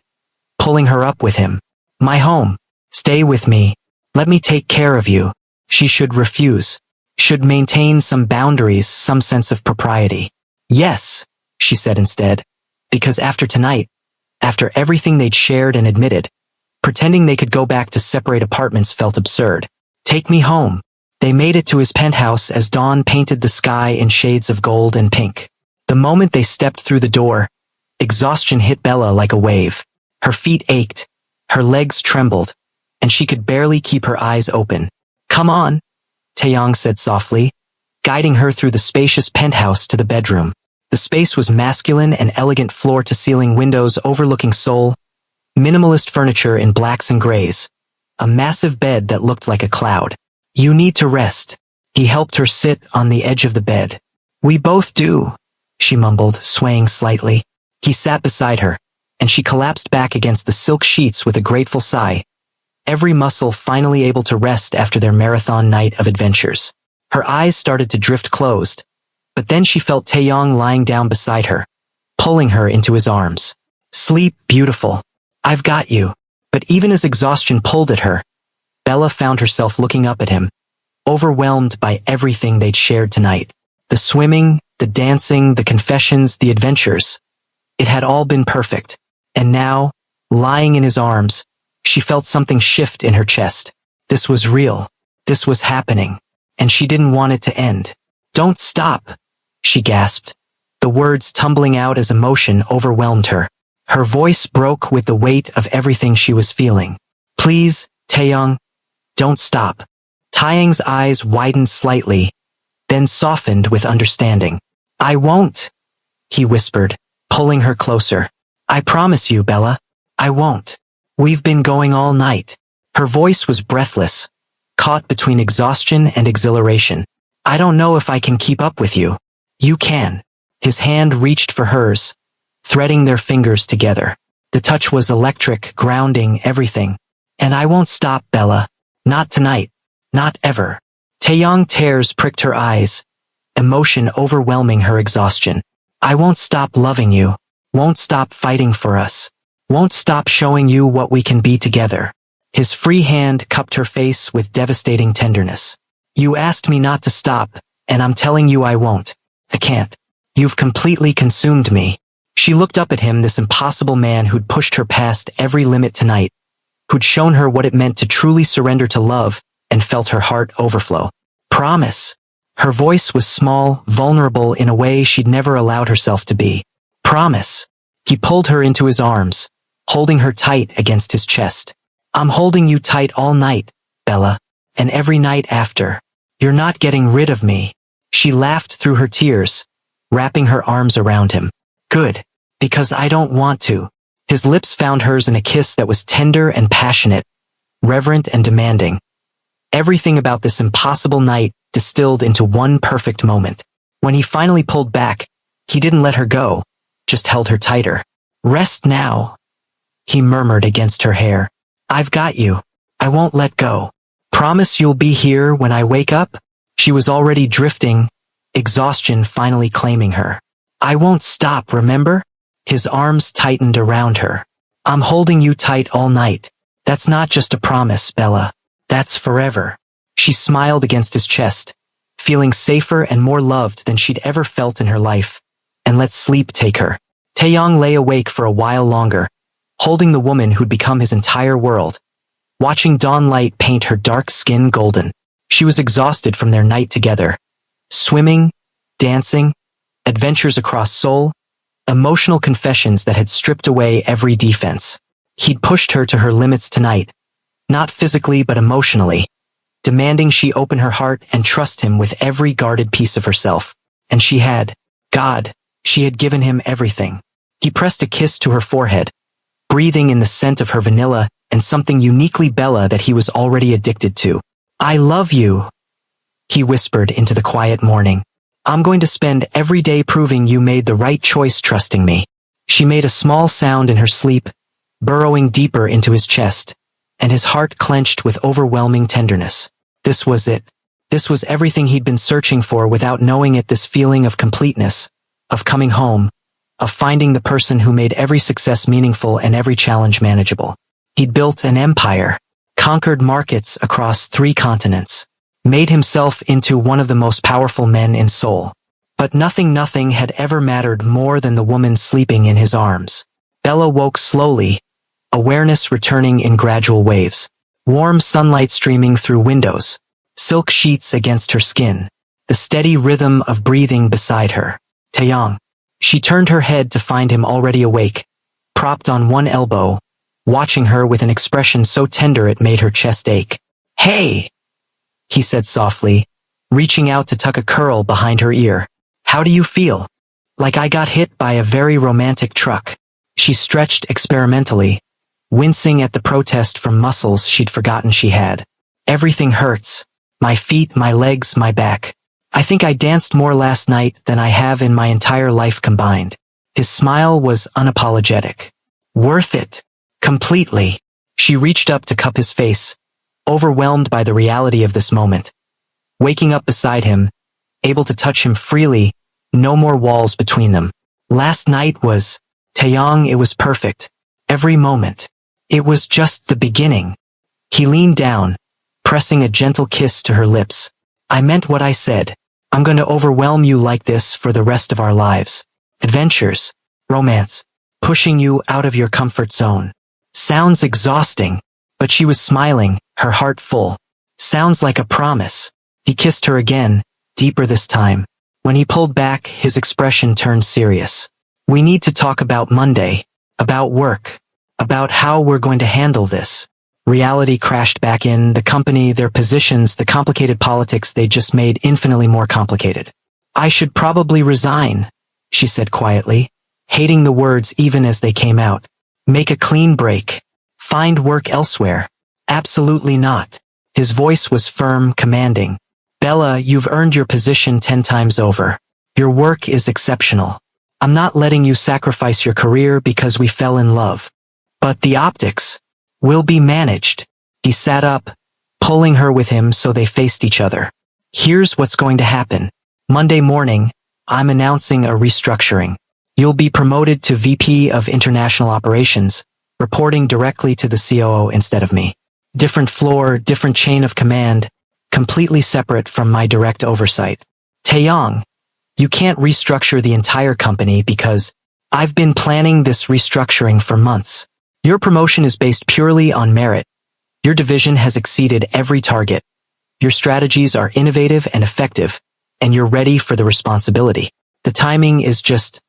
pulling her up with him. My home. Stay with me. Let me take care of you. She should refuse. Should maintain some boundaries, some sense of propriety. Yes, she said instead. Because after tonight, after everything they'd shared and admitted, pretending they could go back to separate apartments felt absurd. Take me home. They made it to his penthouse as dawn painted the sky in shades of gold and pink. The moment they stepped through the door, exhaustion hit Bella like a wave. Her feet ached, her legs trembled, and she could barely keep her eyes open. Come on, Taeyong said softly, guiding her through the spacious penthouse to the bedroom. The space was masculine and elegant floor-to-ceiling windows overlooking Seoul, minimalist furniture in blacks and grays, a massive bed that looked like a cloud. You need to rest. He helped her sit on the edge of the bed. We both do, she mumbled, swaying slightly. He sat beside her, and she collapsed back against the silk sheets with a grateful sigh, every muscle finally able to rest after their marathon night of adventures. Her eyes started to drift closed, but then she felt Taeyong lying down beside her, pulling her into his arms. Sleep, beautiful. I've got you. But even as exhaustion pulled at her, Bella found herself looking up at him, overwhelmed by everything they'd shared tonight. The swimming, the dancing, the confessions, the adventures. It had all been perfect. And now, lying in his arms, she felt something shift in her chest. This was real. This was happening. And she didn't want it to end. Don't stop, she gasped, the words tumbling out as emotion overwhelmed her. Her voice broke with the weight of everything she was feeling. Please, Taeyong, don't stop. Taeyong's eyes widened slightly, then softened with understanding. I won't, he whispered, pulling her closer. I promise you, Bella, I won't. We've been going all night. Her voice was breathless, caught between exhaustion and exhilaration. I don't know if I can keep up with you. You can. His hand reached for hers, threading their fingers together. The touch was electric, grounding everything. And I won't stop, Bella. Not tonight. Not ever. Taeyong tears pricked her eyes, emotion overwhelming her exhaustion. I won't stop loving you. Won't stop fighting for us. Won't stop showing you what we can be together. His free hand cupped her face with devastating tenderness. You asked me not to stop, and I'm telling you I won't. I can't. You've completely consumed me. She looked up at him, this impossible man who'd pushed her past every limit tonight, who'd shown her what it meant to truly surrender to love, and felt her heart overflow. Promise. Her voice was small, vulnerable in a way she'd never allowed herself to be. Promise. He pulled her into his arms, holding her tight against his chest. I'm holding you tight all night, Bella, and every night after. You're not getting rid of me. She laughed through her tears, wrapping her arms around him. Good, because I don't want to. His lips found hers in a kiss that was tender and passionate, reverent and demanding. Everything about this impossible night distilled into one perfect moment. When he finally pulled back, he didn't let her go, just held her tighter, Rest now, he murmured against her hair. I've got you. I won't let go. Promise you'll be here when I wake up? She was already drifting, exhaustion finally claiming her. I won't stop, remember? His arms tightened around her. I'm holding you tight all night. That's not just a promise, Bella. That's forever. She smiled against his chest, feeling safer and more loved than she'd ever felt in her life. And let sleep take her. Taeyong lay awake for a while longer, holding the woman who'd become his entire world, watching dawn light paint her dark skin golden. She was exhausted from their night together. Swimming, dancing, adventures across Seoul, emotional confessions that had stripped away every defense. He'd pushed her to her limits tonight, not physically but emotionally, demanding she open her heart and trust him with every guarded piece of herself. And she had. God, she had given him everything. He pressed a kiss to her forehead, breathing in the scent of her vanilla and something uniquely Bella that he was already addicted to. I love you, he whispered into the quiet morning. I'm going to spend every day proving you made the right choice trusting me. She made a small sound in her sleep, burrowing deeper into his chest, and his heart clenched with overwhelming tenderness. This was it. This was everything he'd been searching for without knowing it, this feeling of completeness, of coming home, of finding the person who made every success meaningful and every challenge manageable. He'd built an empire, conquered markets across 3 continents, made himself into one of the most powerful men in Seoul. But nothing had ever mattered more than the woman sleeping in his arms. Bella woke slowly, awareness returning in gradual waves. Warm sunlight streaming through windows, silk sheets against her skin, the steady rhythm of breathing beside her. Taeyong. She turned her head to find him already awake, propped on one elbow, watching her with an expression so tender it made her chest ache. Hey, he said softly, reaching out to tuck a curl behind her ear. How do you feel? Like I got hit by a very romantic truck. She stretched experimentally, wincing at the protest from muscles she'd forgotten she had. Everything hurts. My feet, my legs, my back. I think I danced more last night than I have in my entire life combined. His smile was unapologetic. Worth it. Completely. She reached up to cup his face, overwhelmed by the reality of this moment. Waking up beside him, able to touch him freely, no more walls between them. Last night was, Taeyong, it was perfect. Every moment. It was just the beginning. He leaned down, pressing a gentle kiss to her lips. I meant what I said. I'm going to overwhelm you like this for the rest of our lives. Adventures, romance, pushing you out of your comfort zone. Sounds exhausting, but she was smiling, her heart full. Sounds like a promise. He kissed her again, deeper this time. When he pulled back, his expression turned serious. We need to talk about Monday, about work, about how we're going to handle this. Reality crashed back in, the company, their positions, the complicated politics they just made infinitely more complicated. I should probably resign, she said quietly, hating the words even as they came out. Make a clean break. Find work elsewhere. Absolutely not. His voice was firm, commanding. Bella, you've earned your position 10 times over. Your work is exceptional. I'm not letting you sacrifice your career because we fell in love. But the optics will be managed. He sat up, pulling her with him so they faced each other. Here's what's going to happen. Monday morning, I'm announcing a restructuring. You'll be promoted to VP of International Operations, reporting directly to the COO instead of me. Different floor, different chain of command, completely separate from my direct oversight. Taeyong, you can't restructure the entire company because I've been planning this restructuring for months. Your promotion is based purely on merit. Your division has exceeded every target. Your strategies are innovative and effective, and you're ready for the responsibility. The timing is just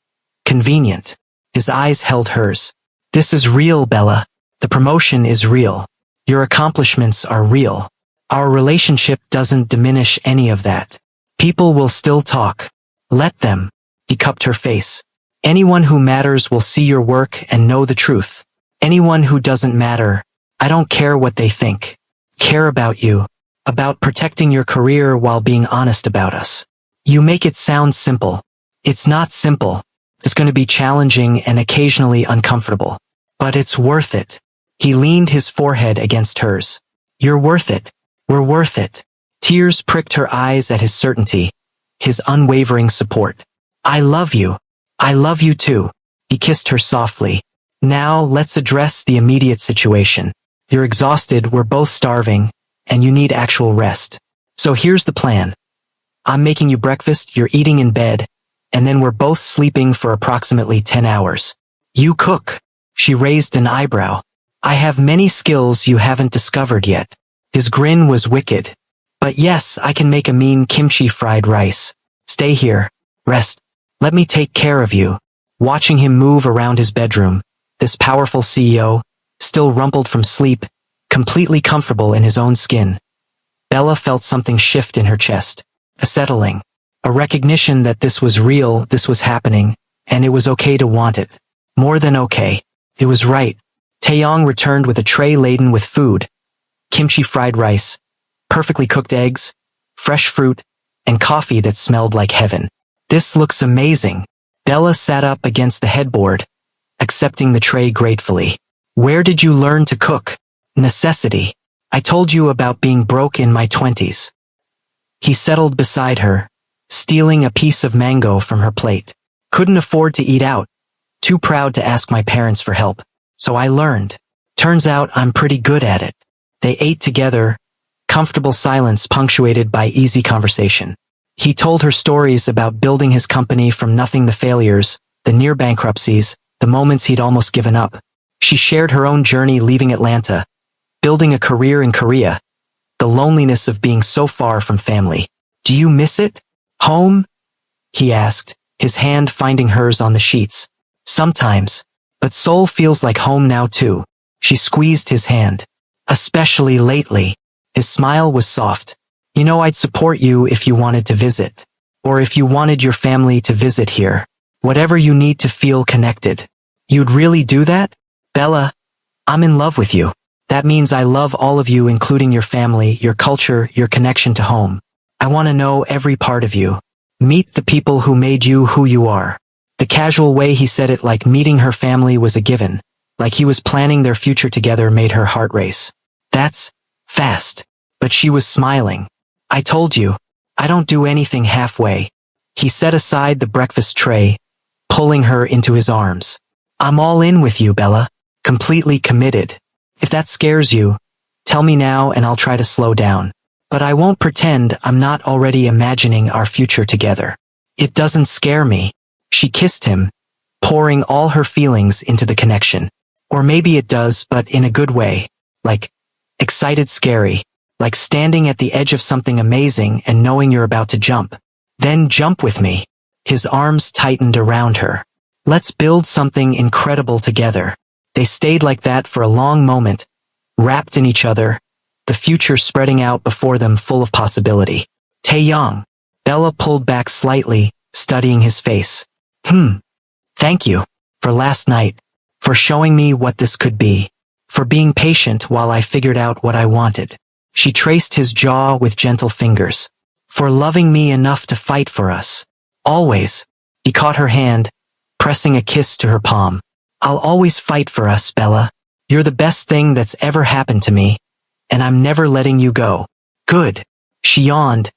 convenient. His eyes held hers. This is real, Bella. The promotion is real. Your accomplishments are real. Our relationship doesn't diminish any of that. People will still talk. Let them. He cupped her face. Anyone who matters will see your work and know the truth. Anyone who doesn't matter, I don't care what they think. Care about you. About protecting your career while being honest about us. You make it sound simple. It's not simple. It's going to be challenging and occasionally uncomfortable. But it's worth it. He leaned his forehead against hers. You're worth it. We're worth it. Tears pricked her eyes at his certainty, his unwavering support. I love you. I love you too. He kissed her softly. Now let's address the immediate situation. You're exhausted, we're both starving, and you need actual rest. So here's the plan. I'm making you breakfast, you're eating in bed, and then we're both sleeping for approximately 10 hours. You cook. She raised an eyebrow. I have many skills you haven't discovered yet. His grin was wicked. But yes, I can make a mean kimchi fried rice. Stay here. Rest. Let me take care of you. Watching him move around his bedroom, this powerful CEO, still rumpled from sleep, completely comfortable in his own skin. Bella felt something shift in her chest. A settling. A recognition that this was real, this was happening, and it was okay to want it. More than okay. It was right. Taeyong returned with a tray laden with food. Kimchi fried rice, perfectly cooked eggs, fresh fruit, and coffee that smelled like heaven. This looks amazing. Bella sat up against the headboard, accepting the tray gratefully. Where did you learn to cook? Necessity. I told you about being broke in my 20s. He settled beside her, stealing a piece of mango from her plate. Couldn't afford to eat out. Too proud to ask my parents for help. So I learned. Turns out I'm pretty good at it. They ate together, comfortable silence punctuated by easy conversation. He told her stories about building his company from nothing, the failures, the near bankruptcies, the moments he'd almost given up. She shared her own journey leaving Atlanta, building a career in Korea, the loneliness of being so far from family. Do you miss it? Home? He asked, his hand finding hers on the sheets. Sometimes, but Seoul feels like home now too. She squeezed his hand. Especially lately. His smile was soft. You know, I'd support you if you wanted to visit. Or if you wanted your family to visit here. Whatever you need to feel connected. You'd really do that? Bella, I'm in love with you. That means I love all of you, including your family, your culture, your connection to home. I want to know every part of you. Meet the people who made you who you are. The casual way he said it, like meeting her family was a given, like he was planning their future together, made her heart race. That's fast. But she was smiling. I told you, I don't do anything halfway. He set aside the breakfast tray, pulling her into his arms. I'm all in with you, Bella. Completely committed. If that scares you, tell me now and I'll try to slow down. But I won't pretend I'm not already imagining our future together. It doesn't scare me. She kissed him, pouring all her feelings into the connection. Or maybe it does, but in a good way. Like, excited, scary. Like standing at the edge of something amazing and knowing you're about to jump. Then jump with me. His arms tightened around her. Let's build something incredible together. They stayed like that for a long moment, wrapped in each other, the future spreading out before them full of possibility. Taeyong. Bella pulled back slightly, studying his face. Thank you. For last night. For showing me what this could be. For being patient while I figured out what I wanted. She traced his jaw with gentle fingers. For loving me enough to fight for us. Always. He caught her hand, pressing a kiss to her palm. I'll always fight for us, Bella. You're the best thing that's ever happened to me. And I'm never letting you go. Good. She yawned,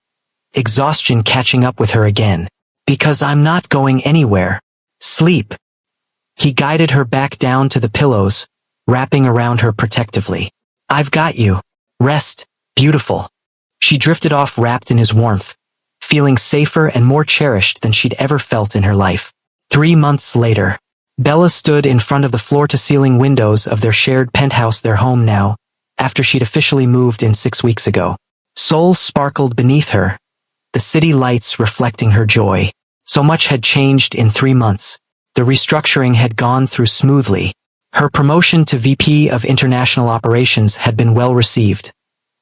exhaustion catching up with her again. Because I'm not going anywhere. Sleep. He guided her back down to the pillows, wrapping around her protectively. I've got you. Rest, beautiful. She drifted off wrapped in his warmth, feeling safer and more cherished than she'd ever felt in her life. 3 months later, Bella stood in front of the floor-to-ceiling windows of their shared penthouse, their home now, after she'd officially moved in 6 weeks ago. Seoul sparkled beneath her, the city lights reflecting her joy. So much had changed in 3 months. The restructuring had gone through smoothly. Her promotion to VP of International Operations had been well received,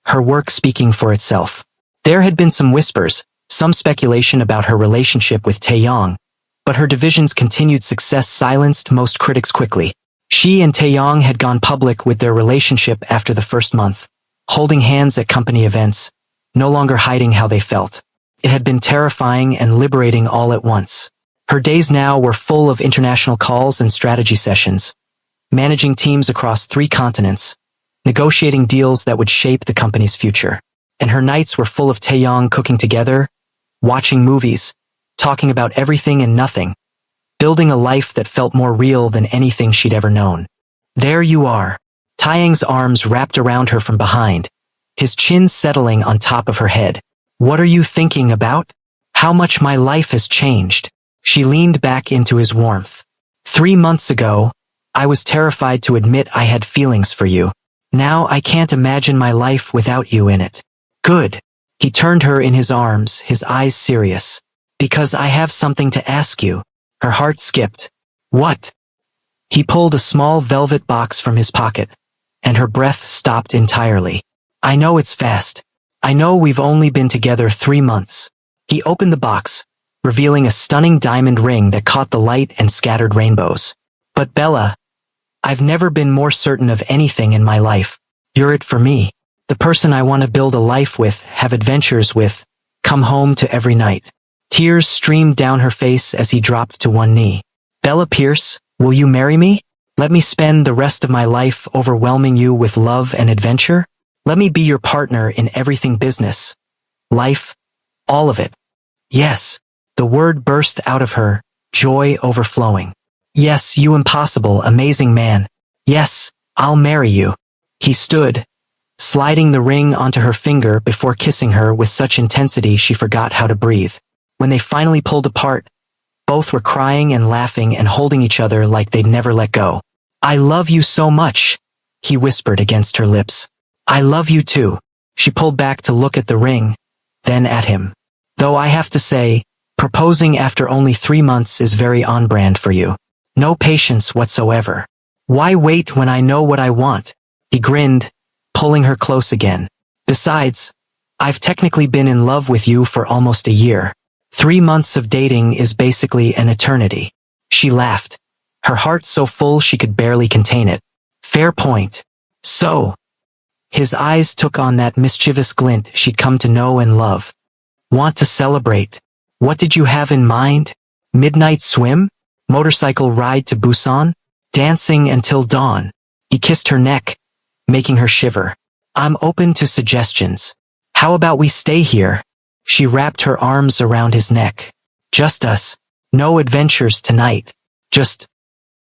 her work speaking for itself. There had been some whispers, some speculation about her relationship with Taeyong, but her division's continued success silenced most critics quickly. She and Taeyong had gone public with their relationship after the first month, holding hands at company events, no longer hiding how they felt. It had been terrifying and liberating all at once. Her days now were full of international calls and strategy sessions, managing teams across 3 continents, negotiating deals that would shape the company's future. And her nights were full of Taeyong cooking together, watching movies, talking about everything and nothing, building a life that felt more real than anything she'd ever known. There you are. Taeyong's arms wrapped around her from behind, his chin settling on top of her head. What are you thinking about? How much my life has changed. She leaned back into his warmth. 3 months ago, I was terrified to admit I had feelings for you. Now I can't imagine my life without you in it. Good. He turned her in his arms, his eyes serious. Because I have something to ask you. Her heart skipped. What? He pulled a small velvet box from his pocket, and her breath stopped entirely. I know it's fast. I know we've only been together 3 months. He opened the box, revealing a stunning diamond ring that caught the light and scattered rainbows. But Bella, I've never been more certain of anything in my life. You're it for me. The person I want to build a life with, have adventures with, come home to every night. Tears streamed down her face as he dropped to one knee. Bella Pierce, will you marry me? Let me spend the rest of my life overwhelming you with love and adventure? Let me be your partner in everything business, life, all of it. Yes. The word burst out of her, joy overflowing. Yes, you impossible, amazing man. Yes, I'll marry you. He stood, sliding the ring onto her finger before kissing her with such intensity she forgot how to breathe. When they finally pulled apart, both were crying and laughing and holding each other like they'd never let go. I love you so much, he whispered against her lips. I love you too. She pulled back to look at the ring, then at him. Though I have to say, proposing after only 3 months is very on-brand for you. No patience whatsoever. Why wait when I know what I want? He grinned, pulling her close again. Besides, I've technically been in love with you for almost a year. 3 months of dating is basically an eternity. She laughed, her heart so full she could barely contain it. Fair point. So, his eyes took on that mischievous glint she'd come to know and love. Want to celebrate? What did you have in mind? Midnight swim? Motorcycle ride to Busan? Dancing until dawn? He kissed her neck, making her shiver. I'm open to suggestions. How about we stay here? She wrapped her arms around his neck. Just us. No adventures tonight. Just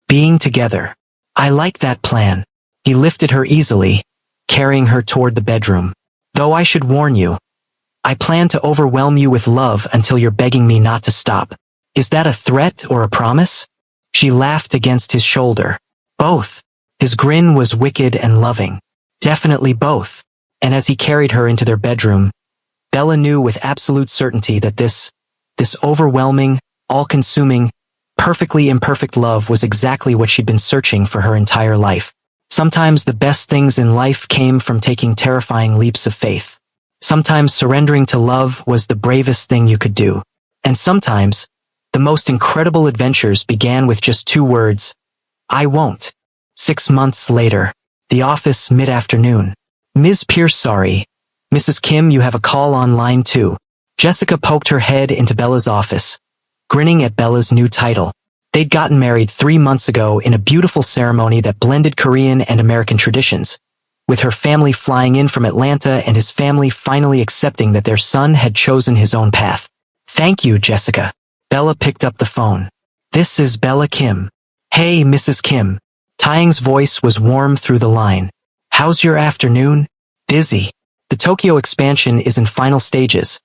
being together. I like that plan. He lifted her easily, carrying her toward the bedroom. Though I should warn you, I plan to overwhelm you with love until you're begging me not to stop. Is that a threat or a promise? She laughed against his shoulder. Both. His grin was wicked and loving. Definitely both. And as he carried her into their bedroom, Bella knew with absolute certainty that this overwhelming, all-consuming, perfectly imperfect love was exactly what she'd been searching for her entire life. Sometimes the best things in life came from taking terrifying leaps of faith. Sometimes surrendering to love was the bravest thing you could do. And sometimes, the most incredible adventures began with just 2 words. I won't. 6 months later, the office mid-afternoon. Ms. Pierce, sorry. Mrs. Kim, you have a call on line 2. Jessica poked her head into Bella's office, grinning at Bella's new title. They'd gotten married 3 months ago in a beautiful ceremony that blended Korean and American traditions, with her family flying in from Atlanta and his family finally accepting that their son had chosen his own path. Thank you, Jessica. Bella picked up the phone. This is Bella Kim. Hey, Mrs. Kim. Taeyong's voice was warm through the line. How's your afternoon? Busy. The Tokyo expansion is in final stages,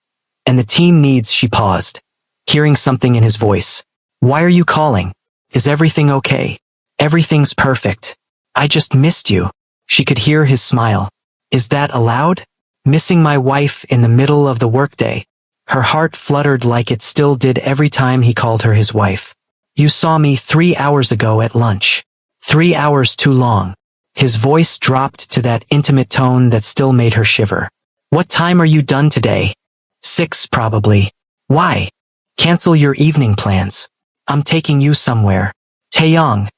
and the team needs. She paused, hearing something in his voice. Why are you calling? Is everything okay? Everything's perfect. I just missed you. She could hear his smile. Is that allowed? Missing my wife in the middle of the workday. Her heart fluttered like it still did every time he called her his wife. You saw me 3 hours ago at lunch. 3 hours too long. His voice dropped to that intimate tone that still made her shiver. What time are you done today? 6 probably. Why? Cancel your evening plans. I'm taking you somewhere. Taeyong.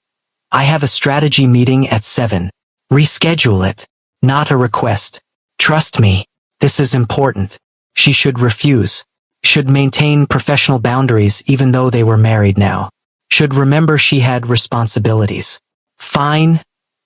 I have a strategy meeting at 7. Reschedule it. Not a request. Trust me. This is important. She should refuse. Should maintain professional boundaries even though they were married now. Should remember she had responsibilities. Fine,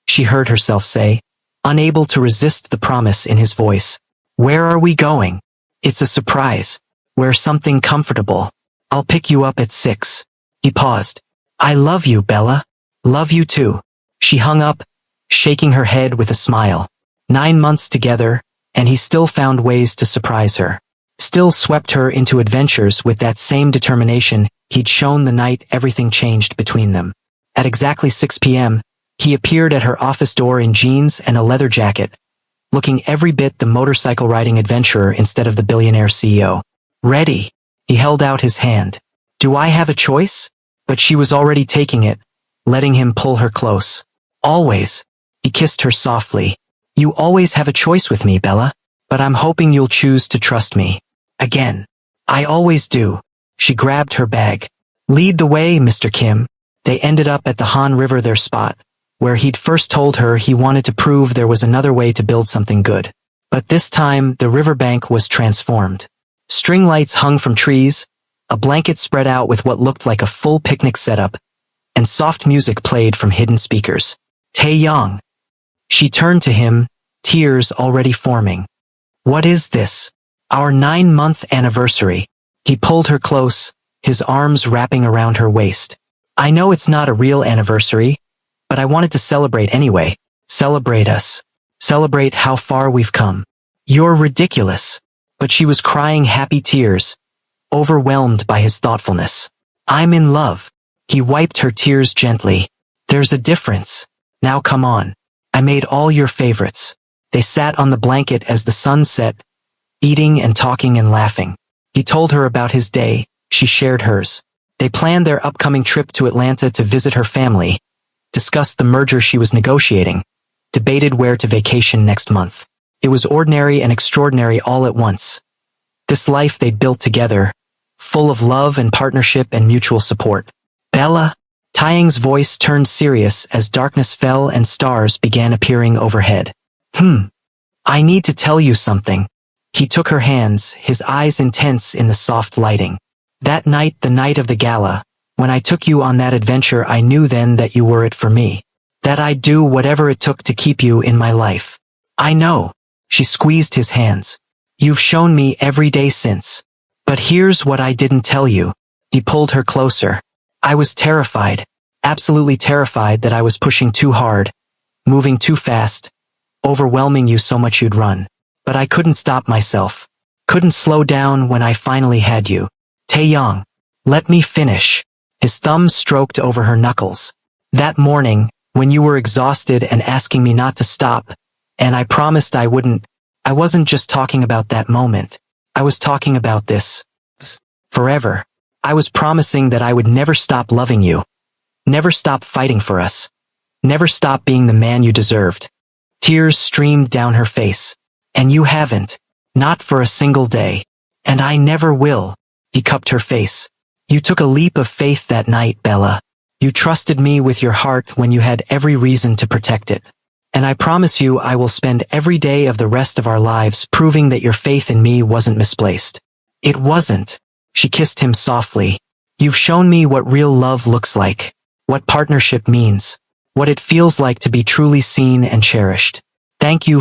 she heard herself say, unable to resist the promise in his voice. Where are we going? It's a surprise. Wear something comfortable. I'll pick you up at 6. He paused. I love you, Bella. Love you too. She hung up, shaking her head with a smile. 9 months together, and he still found ways to surprise her. Still swept her into adventures with that same determination he'd shown the night everything changed between them. At exactly 6 p.m., he appeared at her office door in jeans and a leather jacket, looking every bit the motorcycle-riding adventurer instead of the billionaire CEO. Ready. He held out his hand. Do I have a choice? But she was already taking it, letting him pull her close. Always. He kissed her softly. You always have a choice with me, Bella, but I'm hoping you'll choose to trust me. Again. I always do. She grabbed her bag. Lead the way, Mr. Kim. They ended up at the Han River, their spot, where he'd first told her he wanted to prove there was another way to build something good. But this time, the riverbank was transformed. String lights hung from trees, a blanket spread out with what looked like a full picnic setup, and soft music played from hidden speakers. Taeyong. She turned to him, tears already forming. What is this? Our 9-month anniversary. He pulled her close, his arms wrapping around her waist. I know it's not a real anniversary, but I wanted to celebrate anyway. Celebrate us. Celebrate how far we've come. You're ridiculous. But she was crying happy tears, overwhelmed by his thoughtfulness. I'm in love. He wiped her tears gently. There's a difference. Now come on. I made all your favorites. They sat on the blanket as the sun set, eating and talking and laughing. He told her about his day, she shared hers. They planned their upcoming trip to Atlanta to visit her family, discussed the merger she was negotiating, debated where to vacation next month. It was ordinary and extraordinary all at once. This life they'd built together, full of love and partnership and mutual support. Bella? Taeyong's voice turned serious as darkness fell and stars began appearing overhead. I need to tell you something. He took her hands, his eyes intense in the soft lighting. That night, the night of the gala, when I took you on that adventure, I knew then that you were it for me. That I'd do whatever it took to keep you in my life. I know. She squeezed his hands. You've shown me every day since. But here's what I didn't tell you. He pulled her closer. I was terrified, absolutely terrified that I was pushing too hard, moving too fast, overwhelming you so much you'd run. But I couldn't stop myself. Couldn't slow down when I finally had you. Taeyong, let me finish. His thumb stroked over her knuckles. That morning, when you were exhausted and asking me not to stop, and I promised I wouldn't, I wasn't just talking about that moment. I was talking about this. Forever. I was promising that I would never stop loving you. Never stop fighting for us. Never stop being the man you deserved. Tears streamed down her face. And you haven't. Not for a single day. And I never will. He cupped her face. You took a leap of faith that night, Bella. You trusted me with your heart when you had every reason to protect it. And I promise you I will spend every day of the rest of our lives proving that your faith in me wasn't misplaced. It wasn't. She kissed him softly. You've shown me what real love looks like, what partnership means, what it feels like to be truly seen and cherished. Thank you